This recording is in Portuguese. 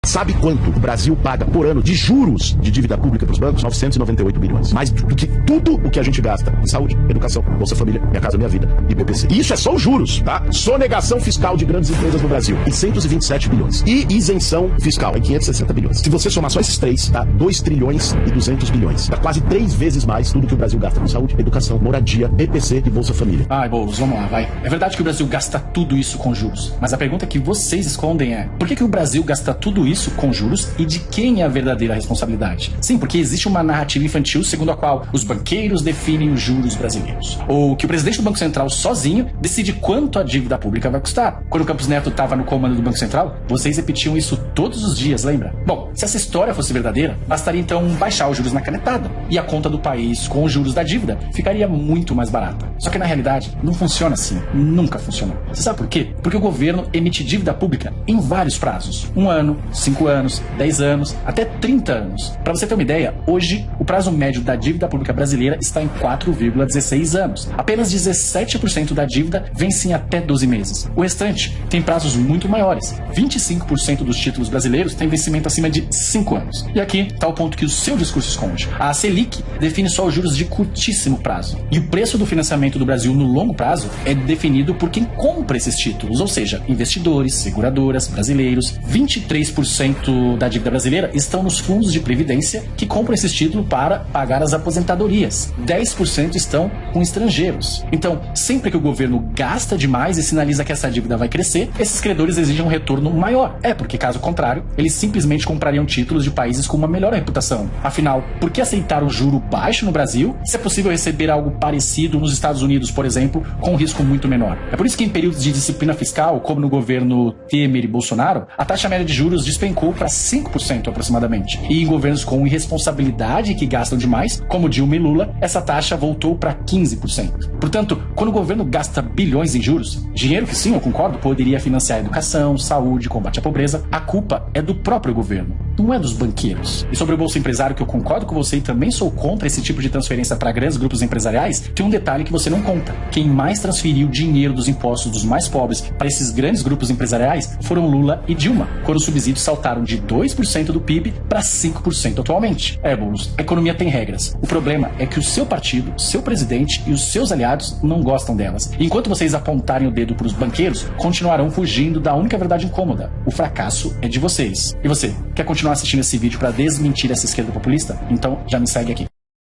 Sabe quanto o Brasil paga por ano de juros de dívida pública para os bancos? 998 bilhões. Mais do que tudo o que a gente gasta em saúde, educação, Bolsa Família, Minha Casa Minha Vida e BPC. E isso é só os juros, tá? Sonegação fiscal de grandes empresas no Brasil, em 127 bilhões. E isenção fiscal, em 560 bilhões. Se você somar só esses três, tá? 2 trilhões e 200 bilhões. Dá quase 3 vezes mais tudo que o Brasil gasta com saúde, educação, moradia, BPC e Bolsa Família. Ai, Boulos, vamos lá, vai. É verdade que o Brasil gasta tudo isso com juros. Mas a pergunta que vocês escondem é: por que o Brasil gasta tudo isso com juros e de quem é a verdadeira responsabilidade? Sim, porque existe uma narrativa infantil segundo a qual os banqueiros definem os juros brasileiros. Ou que o presidente do Banco Central sozinho decide quanto a dívida pública vai custar. Quando o Campos Neto estava no comando do Banco Central, vocês repetiam isso todos os dias, lembra? Bom, se essa história fosse verdadeira, bastaria então baixar os juros na canetada. E a conta do país com os juros da dívida ficaria muito mais barata. Só que na realidade, não funciona assim. Nunca funcionou. Você sabe por quê? Porque o governo emite dívida pública em vários prazos. 1 ano, 5 anos, 10 anos, até 30 anos. Para você ter uma ideia, hoje o prazo médio da dívida pública brasileira está em 4,16 anos. Apenas 17% da dívida vence em até 12 meses. O restante tem prazos muito maiores. 25% dos títulos brasileiros têm vencimento acima de 5 anos. E aqui está o ponto que o seu discurso esconde. A Selic define só os juros de curtíssimo prazo. E o preço do financiamento do Brasil no longo prazo é definido por quem compra esses títulos, ou seja, investidores, seguradoras, brasileiros. 23% da dívida brasileira estão nos fundos de previdência que compram esses títulos para pagar as aposentadorias. 10% estão com estrangeiros. Então, sempre que o governo gasta demais e sinaliza que essa dívida vai crescer, esses credores exigem um retorno maior. Porque caso contrário, eles simplesmente comprariam títulos de países com uma melhor reputação. Afinal, por que aceitar um juro baixo no Brasil se é possível receber algo parecido nos Estados Unidos, por exemplo, com um risco muito menor? É por isso que em períodos de disciplina fiscal, como no governo Temer e Bolsonaro, a taxa média de juros despencou para 5% aproximadamente. E em governos com irresponsabilidade que gastam demais, como Dilma e Lula, essa taxa voltou para 15%. Portanto, quando o governo gasta bilhões em juros, dinheiro que sim, eu concordo, poderia financiar a educação, saúde, combate à pobreza, a culpa é do próprio governo, não é dos banqueiros. E sobre o Bolsa Empresário, que eu concordo com você e também sou contra esse tipo de transferência para grandes grupos empresariais, tem um detalhe que você não conta. Quem mais transferiu dinheiro dos impostos dos mais pobres para esses grandes grupos empresariais foram Lula e Dilma, quando os subsídios saltaram de 2% do PIB para 5% atualmente. Boulos, a economia tem regras. O problema é que o seu partido, seu presidente e os seus aliados não gostam delas. E enquanto vocês apontarem o dedo para os banqueiros, continuarão fugindo da única verdade incômoda. O fracasso é de vocês. E você, quer continuar assistindo esse vídeo para desmentir essa esquerda populista? Então já me segue aqui.